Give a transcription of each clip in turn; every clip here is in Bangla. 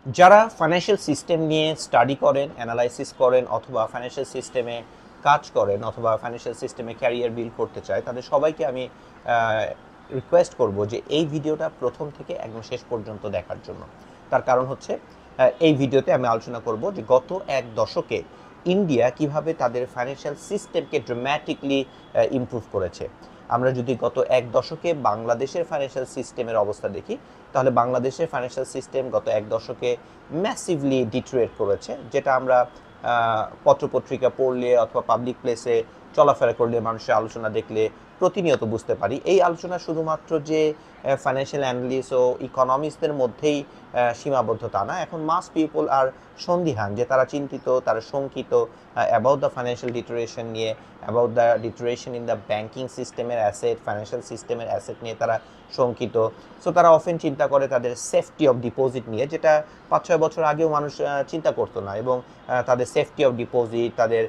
যারা ফাইন্যান্সিয়াল সিস্টেম নিয়ে স্টাডি করেন, অ্যানালাইসিস করেন, অথবা ফাইন্যান্সিয়াল সিস্টেমে কাজ করেন, অথবা ফাইন্যান্সিয়াল সিস্টেমে ক্যারিয়ার বিল্ড করতে চায়, তাদের সবাইকে আমি রিকোয়েস্ট করব যে এই ভিডিওটা প্রথম থেকে একদম শেষ পর্যন্ত দেখার জন্য। তার কারণ হচ্ছে এই ভিডিওতে আমি আলোচনা করব যে গত এক দশকে ইন্ডিয়া কিভাবে তাদের ফাইন্যান্সিয়াল সিস্টেমকে ড্রামাটিকলি ইমপ্রুভ করেছে। আমরা যদি গত এক দশকে বাংলাদেশের ফাইন্যান্সিয়াল সিস্টেমের অবস্থা দেখি, তাহলে বাংলাদেশের ফাইন্যান্সিয়াল সিস্টেম গত এক দশকে ম্যাসিভলি ডিটেরিয়েট করেছে, যেটা আমরা পত্রপত্রিকা পড়লে অথবা পাবলিক প্লেসে চলাফেরা করলে, মানুষের আলোচনা দেখলে প্রতিনিয়ত বুঝতে পারি। এই আলোচনা শুধুমাত্র যে ফাইন্যান্সিয়াল অ্যানালিস্ট ও ইকোনমিস্টদের মধ্যেই সীমাবদ্ধ তা না। এখন মাস পিপল আর সন্দিহান, যে তারা চিন্তিত, তারা শঙ্কিত অ্যাবাউট দ্য ফাইন্যান্সিয়াল ডিটোরিয়েশন নিয়ে, about the deterioration in the banking সিস্টেমের অ্যাসেট, ফাইন্যান্সিয়াল সিস্টেমের অ্যাসেট নিয়ে তারা শঙ্কিত। সো তারা অফেন চিন্তা করে তাদের সেফটি অফ ডিপোজিট নিয়ে, যেটা 5-6 বছর আগেও মানুষ চিন্তা করতো না, এবং তাদের সেফটি অফ ডিপোজিট, তাদের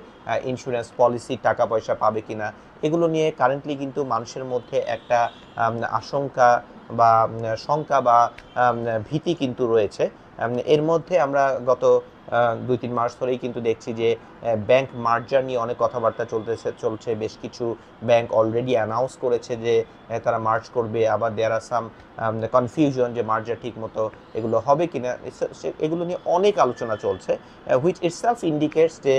ইন্স্যুরেন্স পলিসি টাকা পয়সা পাবে কিনা, এগুলো নিয়ে কারেন্টলি কিন্তু মানুষের মধ্যে একটা আশঙ্কা বা শঙ্কা বা ভীতি কিন্তু রয়েছে। এর মধ্যে আমরা গত 2-3 মাস ধরেই কিন্তু দেখছি যে ব্যাংক মার্জার নিয়ে অনেক কথাবার্তা চলছে। বেশ কিছু ব্যাংক অলরেডি অ্যানাউন্স করেছে যে তারা মার্জ করবে। আবার দেয়ার আর সাম কনফিউশন যে মার্জার ঠিক মতো এগুলো হবে কিনা, এগুলো নিয়ে অনেক আলোচনা চলছে, হুইচ ইটসেলফ ইন্ডিকেটস যে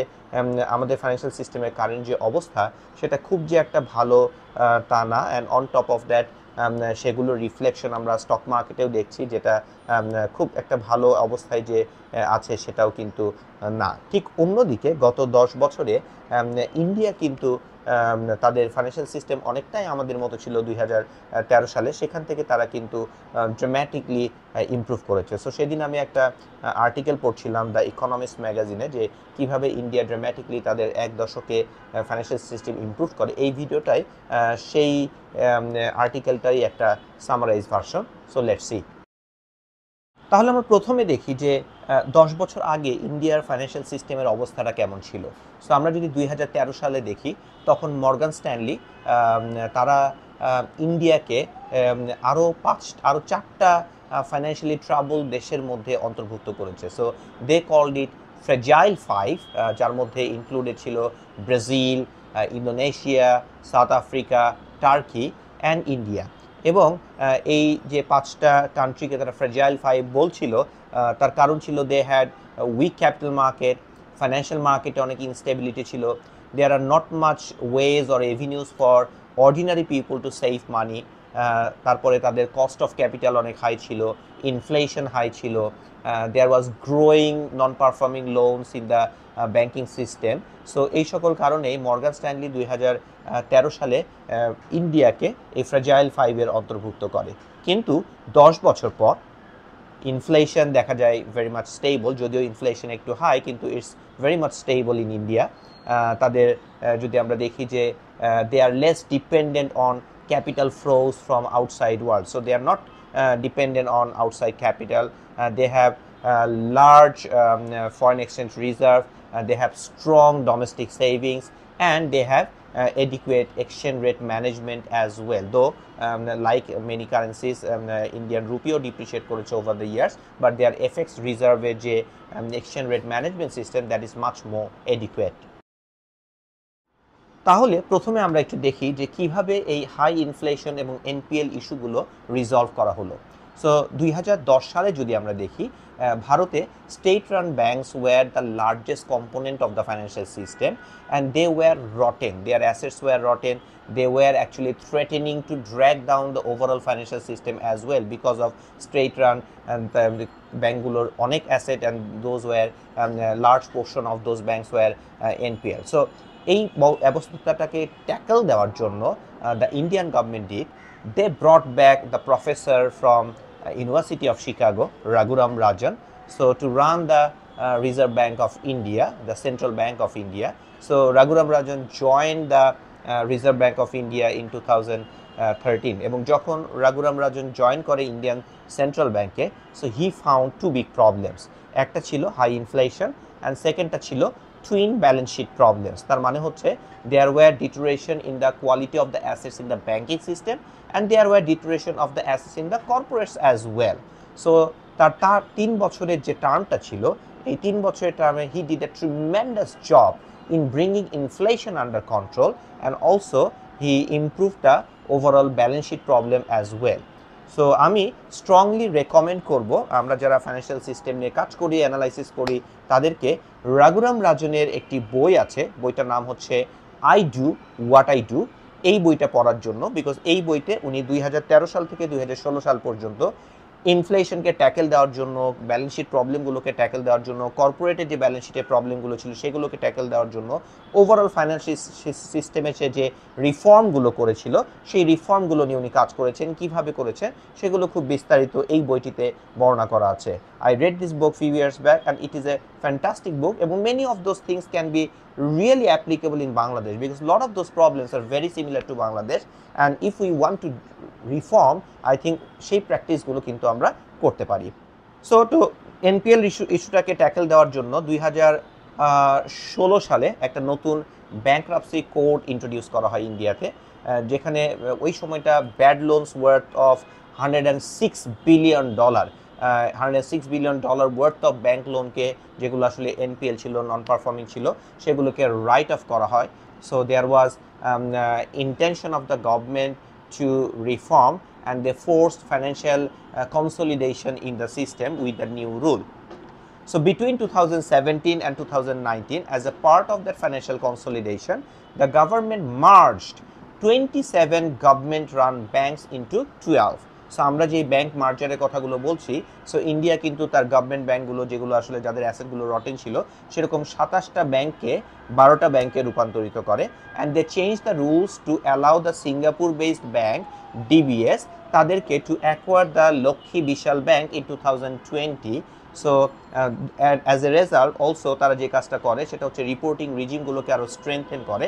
আমাদের ফাইন্যান্সিয়াল সিস্টেমের কারেন্ট যে অবস্থা সেটা খুব যে একটা ভালো তা না। And on top of that সেগুলোর রিফ্লেকশন আমরা স্টক মার্কেটেও দেখছি, যেটা খুব একটা ভালো অবস্থায় যে আছে সেটাও কিন্তু না। ঠিক অন্যদিকে গত 10 বছরে ইন্ডিয়া কিন্তু তাদের ফাইন্যান্সিয়াল সিস্টেম অনেকটাই আমাদের মতো ছিল 2013 সালে। সেখান থেকে তারা কিন্তু ড্রামাটিকলি ইমপ্রুভ করেছে। সো সেদিন আমি একটা আর্টিকেল পড়ছিলাম দ্য ইকোনমিস্ট ম্যাগাজিনে, যে কিভাবে ইন্ডিয়া ড্রামাটিকলি তাদের এক দশকে ফাইন্যান্সিয়াল সিস্টেম ইমপ্রুভ করে। এই ভিডিওটাই সেই আর্টিকেলটাই একটা summarise version. So let's see. তাহলে আমরা প্রথমে দেখি যে 10 বছর আগে ইন্ডিয়ার ফাইন্যান্সিয়াল সিস্টেমের অবস্থাটা কেমন ছিল। সো আমরা যদি 2013 সালে দেখি, তখন মর্গান স্ট্যানলি তারা ইন্ডিয়াকে আরও 4টা ফাইন্যান্সিয়ালি ট্রাবল দেশের মধ্যে অন্তর্ভুক্ত করেছে। So they called it fragile 5, যার মধ্যে ইনক্লুডেড ছিল Brazil, Indonesia, South Africa, Turkey and India. এবং এই যে 5টা কান্ট্রিকে তারা ফ্রেজাইল 5 বলছিল, তার কারণ ছিল they had weak capital market, financial মার্কেটে অনেক ইনস্টেবিলিটি ছিল, there are not much ways or avenues for ordinary people to save money. তারপরে তাদের কস্ট অফ ক্যাপিটাল অনেক হাই ছিল, ইনফ্লেশন হাই ছিল, there was growing non performing loans in the banking system. So এই সকল কারণেই মর্গান স্ট্যানলি 2013 সালে ইন্ডিয়াকে এই ফ্রেজাইল 5-এর অন্তর্ভুক্ত করে। কিন্তু 10 বছর পর ইনফ্লেশন দেখা যায় ভেরি মাচ স্টেবল, যদিও ইনফ্লেশন একটু হাই, কিন্তু it's very much stable in India. তাদের যদি আমরা দেখি যে they are less dependent on capital flows from outside world, so they are not dependent on outside capital. They have large foreign exchange reserve, they have strong domestic savings, and they have adequate exchange rate management as well, though like many currencies Indian rupee depreciate করেছে over the years, but their FX reserve যে exchange rate management system, that is much more adequate. তাহলে প্রথমে আমরা একটু দেখি যে কিভাবে এই হাই ইনফ্লেশন এবং এনপিএল ইস্যুগুলো রিজলভ করা হলো। সো 2010 সালে যদি আমরা দেখি, ভারতে state run banks were the largest component of the financial system, and they were rotten, their assets were rotten, they were actually threatening to drag down the overall financial system as well because of state run and ব্যাঙ্কগুলোর অনেক asset, and those were large portion of those banks were NPL. So এই অবস্থাটাকে ট্যাকল দেওয়ার জন্য the Indian government they brought back the professor from university of Chicago, Raghuram Rajan, so to run the Reserve Bank of India, the central bank of India. So Raghuram Rajan join the Reserve Bank of India in 2013, এবং যখন রাঘুরাম রাজন জয়েন করে ইন্ডিয়ান সেন্ট্রাল ব্যাঙ্কে, so he found 2 big problems. একটা ছিল হাই ইনফ্লেশন, অ্যান্ড সেকেন্ডটা ছিল twin balance sheet problems. তার মানে হচ্ছে there were deterioration in the quality of the assets in the banking system, and there were deterioration of the assets in the corporates as well. So তার 3 বছরের যে টার্মটা ছিল, এই 3 বছরের টার্মে he did A tremendous job in bringing inflation under control, and also he improved the overall balance sheet problem as well. So আমি স্ট্রংলি রেকমেন্ড করব, আমরা যারা ফাইন্যান্সিয়াল সিস্টেম নিয়ে কাজ করি, অ্যানালাইসিস করি, তাদেরকে রাঘুরাম রাজনের একটি বই আছে, বইটার নাম হচ্ছে I do what I do, এই বইটা পড়ার জন্য। বিকজ এই বইতে উনি 2013 সাল থেকে 2016 সাল পর্যন্ত ইনফ্লেশনকে ট্যাকেল দেওয়ার জন্য, ব্যালেন্স শিট প্রবলেমগুলোকে ট্যাকেল দেওয়ার জন্য, কর্পোরেটের যে ব্যালেন্স শিটের প্রবলেমগুলো ছিল সেগুলোকে ট্যাকেল দেওয়ার জন্য, ওভারঅল ফাইন্যান্সিয়াল সিস্টেমে সে যে রিফর্মগুলো করেছিল সেই রিফর্মগুলো নিয়ে উনি কাজ করেছেন, কিভাবে করেছেন সেগুলো খুব বিস্তারিত এই বইটিতে বর্ণনা করা আছে। I read this book few years back and it is a fantastic book, এবং many of those things can be really applicable in Bangladesh, because a lot of those problems are very similar to Bangladesh, and if we want to reform, I think সেই প্র্যাকটিসগুলো কিন্তু আমরা করতে পারি। সো তো এনপিএল ইস্যুটাকে ট্যাকেল দেওয়ার জন্য 2016 সালে একটা নতুন ব্যাংকরাপসি কোড ইন্ট্রোডিউস করা হয় ইন্ডিয়াতে, যেখানে ওই সময়টা bad loans worth of $106 billion, $106 billion worth of bank লোনকে, যেগুলো আসলে এনপিএল ছিল, নন পারফর্মিং ছিল, সেগুলোকে রাইট অফ করা হয়। So there was intention of the government to reform, and they forced financial consolidation in the system with the new rule. So between 2017 and 2019, as a part of that financial consolidation, the government merged 27 government-run banks into 12. So আমরা যে ব্যাংক মার্জারের কথাগুলো বলছি, সো ইন্ডিয়া কিন্তু তার গভর্নমেন্ট ব্যাংকগুলো, যেগুলো আসলে যাদের অ্যাসেটগুলো রটেন ছিল, সেরকম 27টা ব্যাংককে 12টা ব্যাংকে রূপান্তরিত করে, and they change the rules to allow the Singapore based bank DBS তাদেরকে টু অ্যাকোয়ার দ্য লক্ষ্মী বিশাল bank in 2020। So as a result also তারা যে কাজটা করে সেটা হচ্ছে রিপোর্টিং রিজিমগুলোকে আরও স্ট্রেংথেন করে।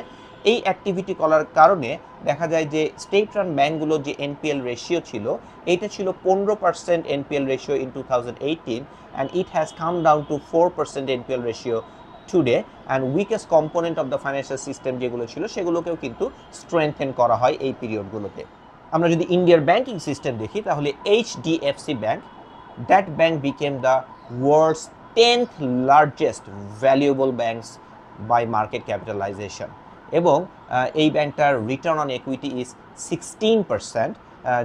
এই অ্যাক্টিভিটি করার কারণে দেখা যায় যে স্টেট রান ব্যাঙ্কগুলোর যে এনপিএল রেশিও ছিল, এইটা ছিল 15% NPL ratio in 2018, and it has come down to 4% NPL ratio today, and weakest component of the financial system যেগুলো ছিল সেগুলোকেও কিন্তু স্ট্রেংথেন করা হয় এই পিরিয়ডগুলোতে। আমরা যদি ইন্ডিয়ার ব্যাঙ্কিং সিস্টেম দেখি, তাহলে HDFC bank, that bank became the world's 10th largest valuable banks by market capitalisation, এবং এই ব্যাংকটার রিটার্ন অন ইকুইটি ইজ 16%,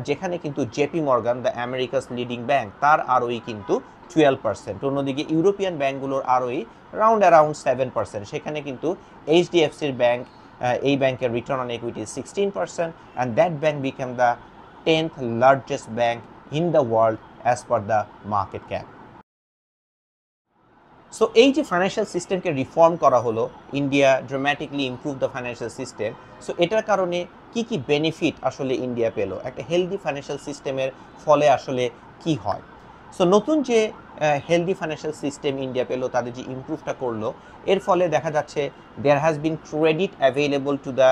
যেখানে কিন্তু JP Morgan, the America's leading bank, তার আরওই কিন্তু 12%। অন্যদিকে ইউরোপিয়ান ব্যাংকগুলোর আরওই অ্যারাউন্ড 7%, সেখানে কিন্তু এইচডিএফসির ব্যাংক, এই ব্যাংকের return on equity is 16%, and that bank became the 10th largest bank in the world as per the market cap. So এই যে ফাইন্যান্সিয়াল সিস্টেমকে রিফর্ম করা হলো, India dramatically improve the financial system. So এটার কারণে কি কি বেনিফিট আসলে ইন্ডিয়া পেলো, একটা হেলদি ফাইন্যান্সিয়াল সিস্টেমের ফলে আসলে কি হয়। সো নতুন যে হেলদি ফাইন্যান্সিয়াল সিস্টেম ইন্ডিয়া পেলো, তাদের যে ইমপ্রুভটা করলো, এর ফলে দেখা যাচ্ছে there has been credit available to the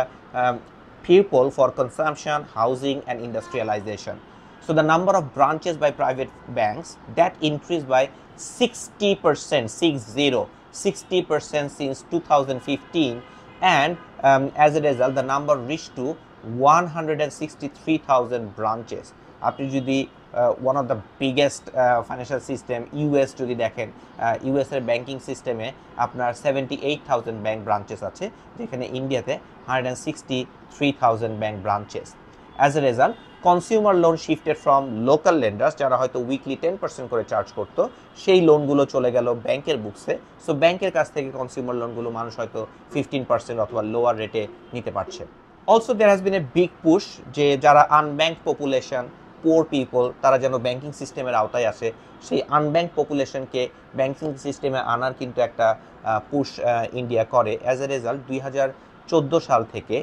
people for consumption, housing and industrialisation. So the number of branches by private banks that increased by 60%, 60% since 2015, and as a result the number reached to 163,000 branches. আপনি যদি one of the biggest financial system US যদি দেখেন, US এর ব্যাংকিং সিস্টেমে আপনার 78,000 ব্যাংক ব্রাঞ্চেস আছে, যেখানে ইন্ডিয়াতে 163,000 bank branches. As a result, consumer loan shifted from local লেন্ডার্স, যারা হয়তো উইকলি 10% করে চার্জ করতো, সেই লোনগুলো চলে গেল ব্যাংকের বুকসে। সো ব্যাংকের কাছ থেকে কনজিউমার লোনগুলো মানুষ হয়তো 15% অথবা লোয়ার রেটে নিতে পারছে। Also there has been a big push যে যারা আনব্যাংক পপুলেশন, পোর পিপল, তারা যেন ব্যাংকিং সিস্টেমের আওতায় আসে, সেই আনব্যাংক পপুলেশনকে ব্যাংকিং সিস্টেমে আনার কিন্তু একটা পুশ ইন্ডিয়া করে। অ্যাজ এ রেজাল্ট 2014 সাল থেকে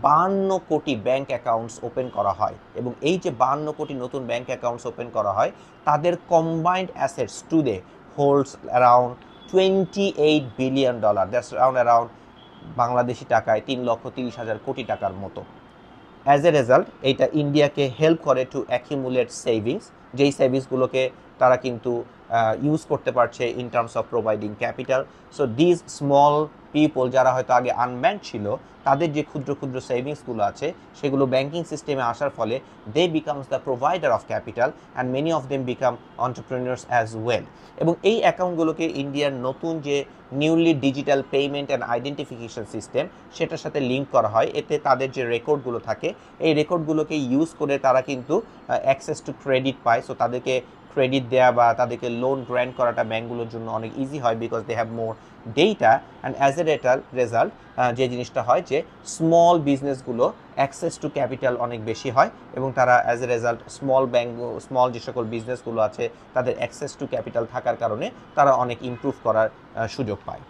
52 কোটি ব্যাংক অ্যাকাউন্টস ওপেন করা হয়, এবং এই যে 52 কোটি নতুন ব্যাংক অ্যাকাউন্টস ওপেন করা হয়, তাদের combined assets today holds around $28 billion, that's around Bangladeshi টাকায় 3,30,000 কোটি টাকার মতো। অ্যাজ এ রেজাল্ট এইটা ইন্ডিয়াকে হেল্প করে টু অ্যাকিউমুলেট সেভিংস, যেই সেভিংসগুলোকে তারা কিন্তু ইউজ করতে পারছে in terms of providing capital. So these small people যারা হয়তো আগে আনব্যাংক ছিল, তাদের যে ক্ষুদ্র ক্ষুদ্র সেভিংসগুলো আছে সেগুলো ব্যাংকিং সিস্টেমে আসার ফলে they becomes the provider of capital and many of them become entrepreneurs as well. এবং এই অ্যাকাউন্টগুলোকে ইন্ডিয়ার নতুন যে newly digital payment and identification system সেটার সাথে লিঙ্ক করা হয়। এতে তাদের যে রেকর্ডগুলো থাকে এই রেকর্ডগুলোকে ইউজ করে তারা কিন্তু অ্যাক্সেস টু ক্রেডিট পায়। সো তাদেরকে ক্রেডিট দেওয়া বা তাদেরকে লোন গ্র্যান্ট করাটা ব্যাঙ্কগুলোর জন্য অনেক ইজি হয়, because they have more data and as a result যে জিনিসটা হয় যে স্মল বিজনেসগুলো অ্যাক্সেস টু ক্যাপিটাল অনেক বেশি হয় এবং তারা অ্যাজ এ রেজাল্ট স্মল যে সকল বিজনেসগুলো আছে তাদের অ্যাক্সেস টু ক্যাপিটাল থাকার কারণে তারা অনেক ইমপ্রুভ করার সুযোগ পায়।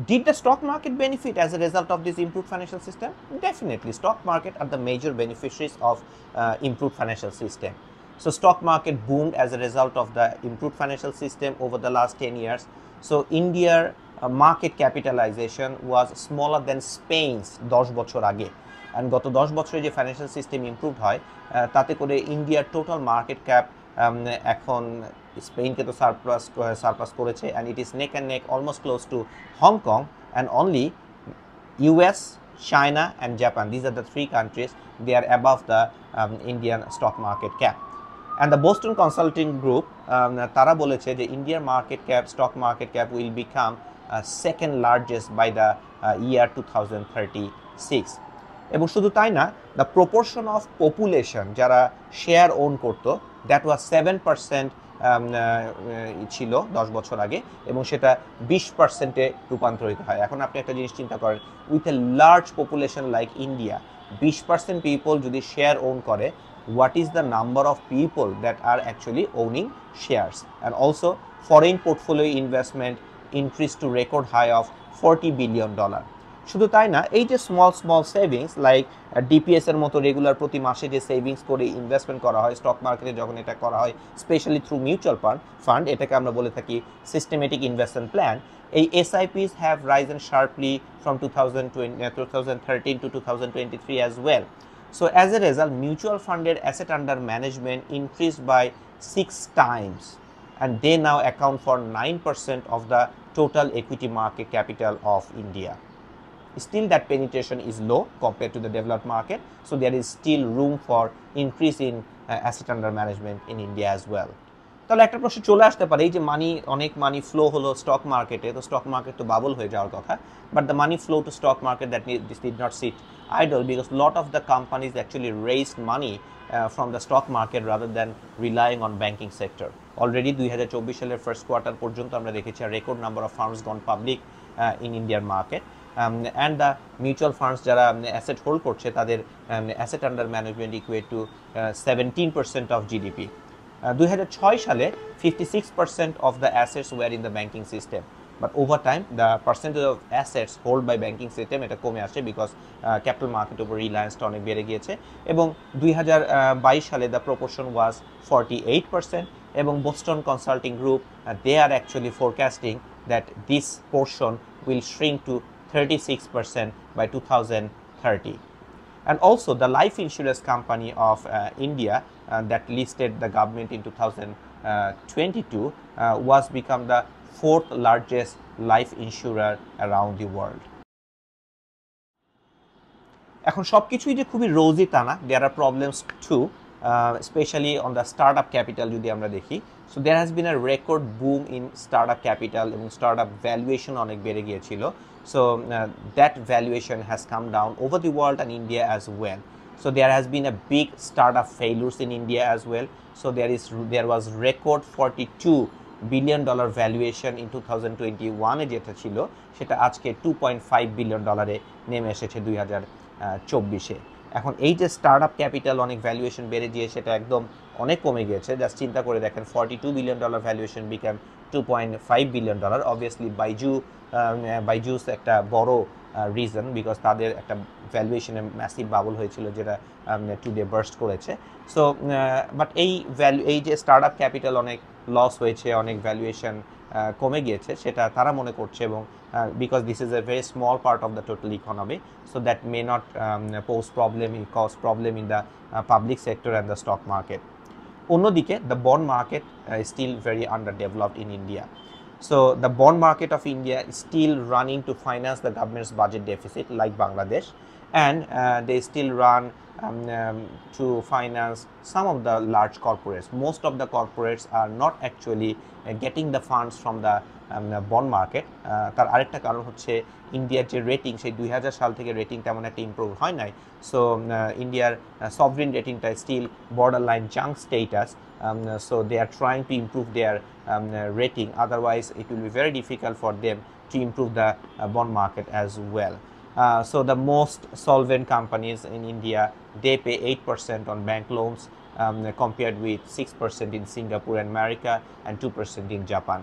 Did the stock market benefit as a result of this improved financial system? Definitely. Stock market are the major beneficiaries of improved financial system. So stock market boomed as a result of the improved financial system over the last 10 years. So India's market capitalization was smaller than Spain's 10 বছর আগে। and গত 10 বছরে যে ফাইন্যান্সিয়াল সিস্টেম ইমপ্রুভড হয় তাতে করে ইন্ডিয়ার টোটাল মার্কেট ক্যাপ এখন স্পেনকে তো সারপাস করেছে, and it is neck and neck almost close two Hong Kong, and only US, China and Japan, these are the three countries, they are above the Indian stock market cap. And the Boston Consulting Group তারা বলেছে যে ইন্ডিয়ার stock market cap will become second largest by the year 2036. এবং শুধু তাই না, দ্য প্রপোর্শন অফ পপুলেশন যারা শেয়ার ওন করতো দ্যাট ওয়াজ 7% ছিল 10 বছর আগে, এবং সেটা 20%-এ রূপান্তরিত হয়। এখন আপনি একটা জিনিস চিন্তা করেন, with a large population like India 20% people যদি শেয়ার ওন করে, what is the number of people that are actually owning shares? And also foreign portfolio investment increased to record high of $40 billion. শুধু তাই না, এই যে স্মল সেভিংস লাইক ডিপিএস এর মতো রেগুলার প্রতি মাসে যে সেভিংস করে ইনভেস্টমেন্ট করা হয় স্টক মার্কেটে, যখন এটা করা হয় স্পেশালি থ্রু মিউচুয়াল ফান্ড, এটাকে আমরা বলে থাকি সিস্টেমেটিক ইনভেস্টমেন্ট প্ল্যান, এই SIPs have risen sharply from 2013 to 2023 as well. So as a result, mutual funded asset under management increased by 6 times, and they now account for 9% of the total equity market capital of India. Still that penetration is low compared to the developed market, so there is still room for increase in asset under management in India as well. তাহলে একটা প্রশ্ন চলে আসতে পারে, এই যে অনেক মানি ফ্লো হলো স্টক মার্কেটে, তো স্টক মার্কেট তো বাবল হয়ে যাওয়ার কথা, but the money flow two stock market that did not seat idle because lot of the companies actually raised money from the stock market rather than relying on banking sector. Already 2024 সালের ফার্স্ট কোয়ার্টার পর্যন্ত আমরা দেখেছি record number of firms gone public in Indian market, and the mutual funds যারা অ্যাসেট হোল্ড করছে তাদের asset under management equate to 17% of GDP. 2006 সালে 56% of the assets were in the banking system, but over time the percentage of assets held by banking system এটা কমে আসে বিকজ ক্যাপিটাল মার্কেট উপর রিলায়েন্সটা অনেক বেড়ে গিয়েছে, এবং 2022 সালে the proportion was 48%, এবং Boston Consulting Group they are actually forecasting that this portion will shrink to 36% by 2030. And also the life insurance company of India that listed the government in 2022 was become the fourth largest life insurer around the world. এখন সবকিছুই যে খুবই রোজি তা না, there are problems too, especially on the startup capital যদি আমরা দেখি, so there has been a record boom in startup capital এবং startup valuation অনেক বেড়ে গিয়েছিল, so that valuation has come down over the world and India as well. So there has been a big startup failures in India as well, so there was record $42 billion valuation in 2021 এ যেটা ছিল সেটা আজকে $2.5 billion নেমে এসেছে 2024-এ। এখন এই যে স্টার্টআপ ক্যাপিটাল অনেক ভ্যালুয়েশন বেড়ে গিয়ে সেটা একদম অনেক কমে গিয়েছে, জাস্ট চিন্তা করে দেখেন $42 billion valuation become $2.5 billion। Obviously Byju's একটা বড় রিজন, বিকজ তাদের একটা ভ্যালুয়েশনে ম্যাসিভ বাবল হয়েছিল যেটা টুডে বার্স্ট করেছে। সো বাট এই যে স্টার্টআপ ক্যাপিটাল অনেক লস হয়েছে, অনেক ভ্যালুয়েশন কমে গিয়েছে সেটা তারা মনে করছে, এবং because this is a very small part of the total economy, so that may not cause problem in the public sector and the stock market. অন্যদিকে the bond market is still very underdeveloped in India. So the bond market of India is still running to finance the government's budget deficit like Bangladesh, and they still run to finance some of the large corporates. Most of the corporates are not actually getting the funds from the bond market. তার আরেকটা কারণ হচ্ছে ইন্ডিয়ার যে রেটিং, সেই 2000 সাল থেকে রেটিং তেমন একটা ইমপ্রুভ হয় নাই। সো ইন্ডিয়ার সভরিন রেটিংটা still border line junk status, so they are trying to improve their rating, otherwise it will be very difficult for them to improve the bond market as well. So the most solvent companies in India, they pay 8% on bank loans, compared with 6% in Singapore and America and 2% in Japan.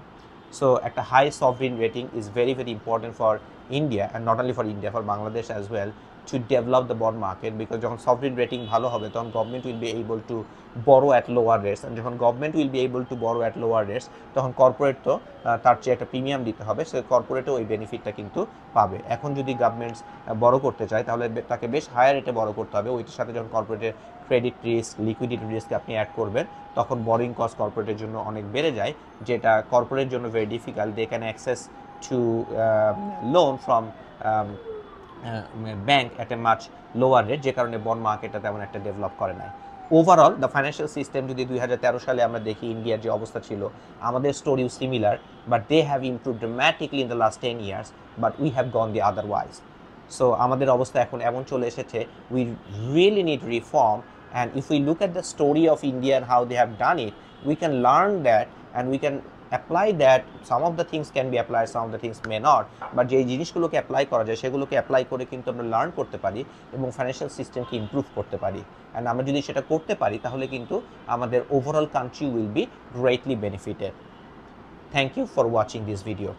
So at a high sovereign rating is very important for India, and not only for India, for Bangladesh as well, to develop the bond market, because যখন sovereign rating ভালো হবে তখন government will be able to বড়ো অ্যাট লোয়ার রেটস, and যখন government will be able to বড়ো অ্যাট লোয়ার রেটস তখন কর্পোরেট তো তার চেয়ে একটা প্রিমিয়াম দিতে হবে, সে কর্পোরেটও ওই বেনিফিটটা কিন্তু পাবে। এখন যদি গভর্নমেন্টস বড় করতে চায় তাহলে তাকে বেশ হায়ার রেটে বড় করতে হবে, ওইটার সাথে যখন কর্পোরেটের ক্রেডিট রিস্ক, লিকুইডিটি রিস্ক আপনি অ্যাড করবেন তখন বরিং কস্ট কর্পোরেটের জন্য অনেক বেড়ে যায়, যেটা কর্পোরেটের জন্য very difficult. They can access to loan from bank at a much lower rate, যে কারণে বন্ড মার্কেটটা তেমন একটা ডেভেলপ করে নাই। ওভারঅল দ্য ফাইন্যান্সিয়াল সিস্টেম যদি 2013 সালে আমরা দেখি ইন্ডিয়ার যে অবস্থা ছিল, আমাদের স্টোরিও similar, but they have improve dramatically in the last 10 years, but we have gone the otherwise. সো আমাদের অবস্থা এখন এমন চলে এসেছে, we really need reform, and if we look at the story of India and how they have done it, we can learn that and we can apply that. Some of the things can be applied, some of the things may not, but যে জিনিসগুলোকে অ্যাপ্লাই করা যায় সেগুলোকে অ্যাপ্লাই করে কিন্তু আমরা লার্ন করতে পারি এবং ফাইন্যান্সিয়াল সিস্টেমকে ইমপ্রুভ করতে পারি। অ্যান্ড আমরা যদি সেটা করতে পারি তাহলে কিন্তু আমাদের overall country will be greatly benefited. Thank you for watching this video.